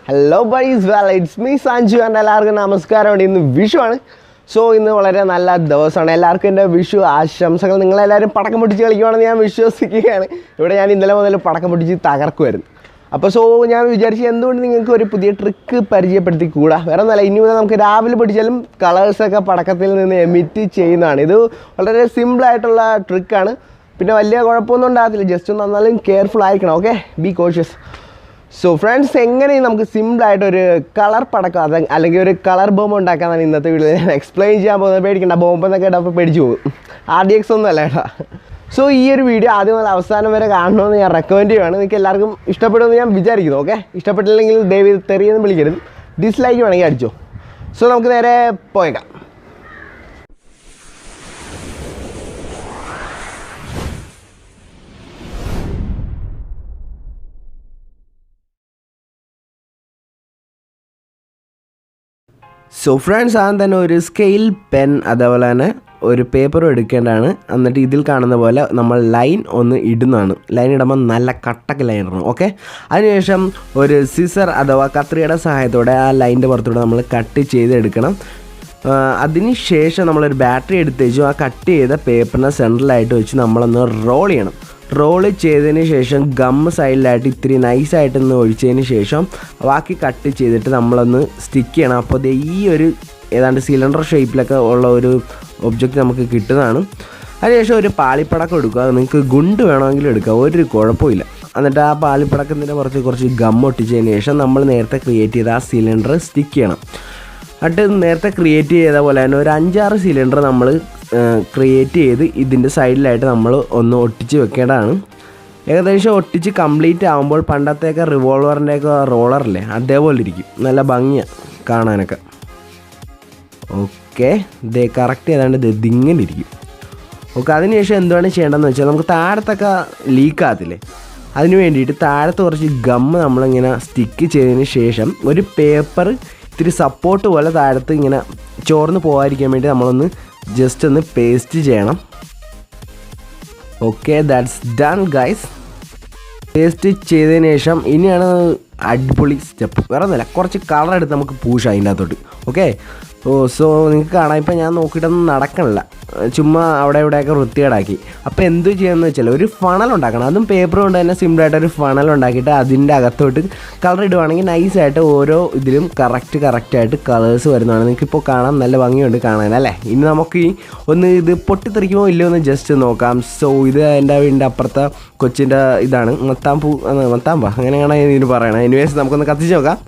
Hello buddies, well it's me Sanju and എല്ലാവർക്കും നമസ്കാരം. ഇന്ന് വിഷു ആണ്. സോ ഇന്ന് വളരെ നല്ല ദിവസമാണ്. എല്ലാവർക്കും എൻ്റെ വിഷു ആശംസകൾ. നിങ്ങളെല്ലാവരും പടക്കം പൊട്ടിച്ച് കളിക്കുവാണെന്ന് ഞാൻ വിശ്വസിക്കുകയാണ്. ഇവിടെ ഞാൻ ഇന്നലെ മുതൽ പടക്കം പൊട്ടിച്ച് തകർക്കുമായിരുന്നു. അപ്പോൾ ഞാൻ വിചാരിച്ചു എന്തുകൊണ്ട് നിങ്ങൾക്ക് ഒരു പുതിയ ട്രിക്ക് പരിചയപ്പെടുത്തി കൂടാ. വേറെ ഒന്നുമല്ല, ഇനി മുതൽ നമുക്ക് രാവിലെ പൊട്ടിച്ചാലും കളേഴ്സൊക്കെ പടക്കത്തിൽ നിന്ന് എമിറ്റ് ചെയ്യുന്നതാണ്. ഇത് വളരെ സിമ്പിളായിട്ടുള്ള ട്രിക്കാണ്. പിന്നെ വലിയ കുഴപ്പമൊന്നും ഉണ്ടാകത്തില്ല. ജസ്റ്റ് ഒന്ന് എന്നാലും കെയർഫുൾ ആയിരിക്കണം. Okay, B cautious. So friends, എങ്ങനെയും നമുക്ക് സിമ്പിളായിട്ടൊരു കളർ പടക്കം അല്ലെങ്കിൽ ഒരു കളർ ബോംബ് ഉണ്ടാക്കാനാണ് ഇന്നത്തെ വീഡിയോ ഞാൻ എക്സ്പ്ലെയിൻ ചെയ്യാൻ പോകുന്നത്. പേടിക്കണ്ട, ബോംബെന്നൊക്കെ ഇട്ടപ്പോൾ പേടിച്ച് പോകും. RDX ഒന്നും അല്ല കേട്ടോ. സോ ഈ ഒരു വീഡിയോ ആദ്യം മുതൽ അവസാനം വരെ കാണണമെന്ന് ഞാൻ റെക്കമെൻഡ് ചെയ്യുകയാണ്. നിങ്ങൾക്ക് എല്ലാവർക്കും ഇഷ്ടപ്പെടുമെന്ന് ഞാൻ വിചാരിക്കുന്നു. ഓക്കെ, ഇഷ്ടപ്പെട്ടില്ലെങ്കിൽ ദയവ് തെറിയെന്ന് വിളിക്കരുത്. ഡിസ്ലൈക്ക് വേണമെങ്കിൽ അടിച്ചോ. സോ നമുക്ക് നേരെ പോയേക്കാം. സോ ഫ്രണ്ട്സ്, ആദ്യം തന്നെ ഒരു സ്കെയിൽ പെൻ അതേപോലെ തന്നെ ഒരു പേപ്പറും എടുക്കേണ്ടതാണ്. എന്നിട്ട് ഇതിൽ കാണുന്ന പോലെ നമ്മൾ ലൈൻ ഒന്ന് ഇടുന്നതാണ്. ലൈൻ ഇടുമ്പോൾ നല്ല കട്ടക്ക് ലൈൻ ഇടണം. ഓക്കെ, അതിനുശേഷം ഒരു സിസർ അഥവാ കത്രിയുടെ സഹായത്തോടെ ആ ലൈനിൻ്റെ പുറത്തൂടെ നമ്മൾ കട്ട് ചെയ്തെടുക്കണം. അതിന് ശേഷം നമ്മളൊരു ബാറ്ററി എടുത്ത് വെച്ചു ആ കട്ട് ചെയ്ത പേപ്പറിനെ സെൻട്രലായിട്ട് വെച്ച് നമ്മളൊന്ന് റോൾ ചെയ്യണം. റോള് ചെയ്തതിന് ശേഷം ഗമ്മ് സൈഡിലായിട്ട് ഇത്തിരി നൈസായിട്ടൊന്ന് ഒഴിച്ചതിന് ശേഷം ബാക്കി കട്ട് ചെയ്തിട്ട് നമ്മളൊന്ന് സ്റ്റിക്ക് ചെയ്യണം. അപ്പോൾ ഈ ഒരു ഏതാണ്ട് സിലിണ്ടർ ഷേപ്പിലൊക്കെ ഉള്ള ഒരു ഒബ്ജക്റ്റ് നമുക്ക് കിട്ടുന്നതാണ്. അതിനുശേഷം ഒരു പാളിപ്പടക്കം എടുക്കുക. നിങ്ങൾക്ക് ഗുണ്ട് വേണമെങ്കിലും എടുക്കുക, ഒരു കുഴപ്പമില്ല. എന്നിട്ട് ആ പാളിപ്പടക്കത്തിൻ്റെ കുറച്ച് ഗം ഒട്ടിച്ചതിന് ശേഷം നമ്മൾ നേരത്തെ ക്രിയേറ്റ് ചെയ്ത ആ സിലിണ്ടർ സ്റ്റിക്ക് ചെയ്യണം. എന്നിട്ട് നേരത്തെ ക്രിയേറ്റ് ചെയ്ത പോലെ തന്നെ ഒരു 5-6 സിലിണ്ടർ നമ്മൾ ക്രിയേറ്റ് ചെയ്ത് ഇതിൻ്റെ സൈഡിലായിട്ട് നമ്മൾ ഒന്ന് ഒട്ടിച്ച് വെക്കേണ്ടതാണ്. ഏകദേശം ഒട്ടിച്ച് കംപ്ലീറ്റ് ആകുമ്പോൾ പണ്ടത്തെയൊക്കെ റിവോൾവറിൻ്റെയൊക്കെ റോളറില്ലേ, അതേപോലെ ഇരിക്കും. നല്ല ഭംഗിയാണ് കാണാനൊക്കെ. ഓക്കെ, ഇത് കറക്റ്റ് ചെയ്താണ്ട് ഇതിങ്ങനെ ഇരിക്കും. ഓക്കെ, അതിനുശേഷം എന്താണ് ചെയ്യേണ്ടതെന്ന് വെച്ചാൽ നമുക്ക് താഴത്തൊക്കെ ലീക്ക് ആകത്തില്ലേ, അതിന് വേണ്ടിയിട്ട് താഴത്ത് കുറച്ച് ഗമ്മ് നമ്മളിങ്ങനെ സ്റ്റിക്ക് ചെയ്തതിന് ശേഷം ഒരു പേപ്പർ ഇത്തിരി സപ്പോർട്ട് പോലെ താഴത്ത് ഇങ്ങനെ ചോർന്ന് പോകാതിരിക്കാൻ വേണ്ടി നമ്മളൊന്ന് ജസ്റ്റ് ഒന്ന് പേസ്റ്റ് ചെയ്യണം. Okay, that's done guys. Paste ചെയ്തതിന് ശേഷം ഇനിയാണ് അടിപൊളി സ്റ്റെപ്പ്. വേറെ ഒന്നുമില്ല, കുറച്ച് കളർ എടുത്ത് നമുക്ക് പൂഷ് അതിൻ്റെ അകത്തോട്ട്. ഓക്കെ, സോ നിങ്ങൾക്ക് കാണാം, ഇപ്പം ഞാൻ നോക്കിയിട്ടൊന്നും നടക്കണില്ല, ചുമ്മാ അവിടെ ഇവിടെയൊക്കെ വൃത്തികേടാക്കി. അപ്പോൾ എന്ത് ചെയ്യുമെന്ന് വെച്ചാൽ ഒരു ഫണൽ ഉണ്ടാക്കണം. അതും പേപ്പർ കൊണ്ട് തന്നെ സിമ്പിളായിട്ടൊരു ഫണൽ ഉണ്ടാക്കിയിട്ട് അതിൻ്റെ അകത്തോട്ട് കളർ ഇടുവാണെങ്കിൽ നൈസായിട്ട് ഓരോ ഇതിലും കറക്റ്റായിട്ട് കളേഴ്സ് വരുന്നതാണ്. നിങ്ങൾക്കിപ്പോൾ കാണാം, നല്ല ഭംഗിയുണ്ട് കാണാൻ അല്ലേ. ഇനി നമുക്ക് ഒന്ന് ഇത് പൊട്ടിത്തെറിക്കുമോ ഇല്ലയോ എന്ന് ജസ്റ്റ് നോക്കാം. സോ ഇത് എൻ്റെ വീടിൻ്റെ അപ്പുറത്തെ കൊച്ചിൻ്റെ ഇതാണ്, മത്താമ്പ അങ്ങനെയാണ് ഇതിന് പറയണത്. എനിവേസ് നമുക്കൊന്ന് കത്തിച്ച് നോക്കാം.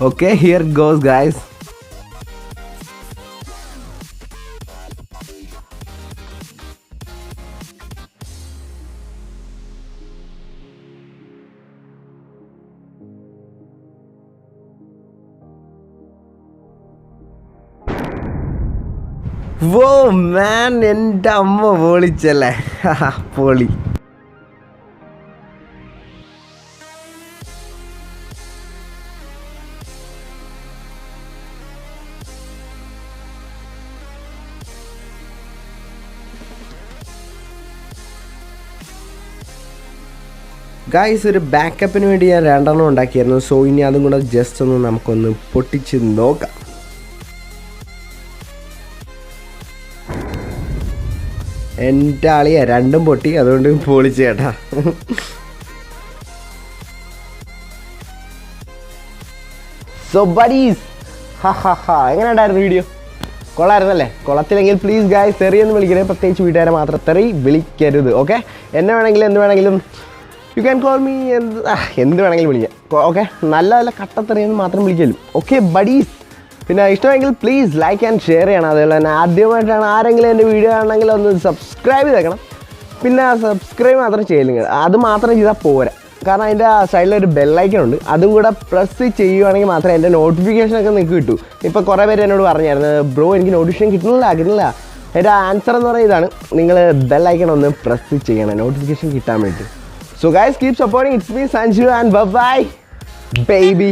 Okay, here goes guys. വോ മാൻ, എൻ്റെ അമ്മ പൊളിച്ചല്ലേ, പൊളി. ഗൈസ്, ഒരു ബാക്കപ്പിന് വേണ്ടി ഞാൻ 2 ഉണ്ടാക്കിയായിരുന്നു. സോ ഇനി അതും കൂടെ ജസ്റ്റ് ഒന്ന് നമുക്കൊന്ന് പൊട്ടിച്ച് നോക്കാം. എൻ്റെ ആളിയാ, 2 പൊട്ടി, അതുകൊണ്ട് പൊളിച്ച് കേട്ടാ. സോ ബഡീസ്, എങ്ങനെ ഉണ്ടായിരുന്നു വീഡിയോ? കൊള്ളായിരുന്നല്ലേ? കൊള്ളത്തില്ലെങ്കിൽ പ്ലീസ് ഗായ്സ് തെറിയെന്ന് വിളിക്കരുത്. പ്രത്യേകിച്ച് വീട്ടുകാരെ മാത്രം തെറി വിളിക്കരുത്. ഓക്കെ, എന്നെ വേണമെങ്കിലും എന്ത് വേണമെങ്കിലും യു ക്യാൻ കോൾ മീ, എന്ത് വേണമെങ്കിലും വിളിക്കാം. ഓക്കെ, നല്ല കട്ടത്തെറിയെന്ന് മാത്രം വിളിക്കലും. ഓക്കെ ബഡീസ്, പിന്നെ ഇഷ്ടമെങ്കിൽ പ്ലീസ് ലൈക്ക് ആൻഡ് ഷെയർ ചെയ്യണം. അതുപോലെ തന്നെ ആദ്യമായിട്ടാണ് ആരെങ്കിലും എൻ്റെ വീഡിയോ ആണെങ്കിൽ ഒന്ന് സബ്സ്ക്രൈബ് ചെയ്തേക്കണം. പിന്നെ സബ്സ്ക്രൈബ് മാത്രം ചെയ്യില്ലെങ്കിൽ അത് മാത്രം ചെയ്താൽ പോരാ, കാരണം അതിൻ്റെ സൈഡിലൊരു ബെല്ലൈക്കൺ ഉണ്ട്, അതും കൂടെ പ്രസ് ചെയ്യുവാണെങ്കിൽ മാത്രമേ എൻ്റെ നോട്ടിഫിക്കേഷനൊക്കെ നിങ്ങൾക്ക് കിട്ടൂ. ഇപ്പോൾ കുറേ പേര് എന്നോട് പറഞ്ഞായിരുന്നു, ബ്രോ എനിക്ക് നോട്ടിഫിക്കേഷൻ കിട്ടുന്നില്ല. എൻ്റെ ആൻസർ എന്ന് പറയുന്നത് ഇതാണ്, നിങ്ങൾ ബെല്ലൈക്കൺ ഒന്ന് പ്രസ് ചെയ്യണം നോട്ടിഫിക്കേഷൻ കിട്ടാൻ വേണ്ടി. So guys, keep supporting. It's me Sanju and bye baby.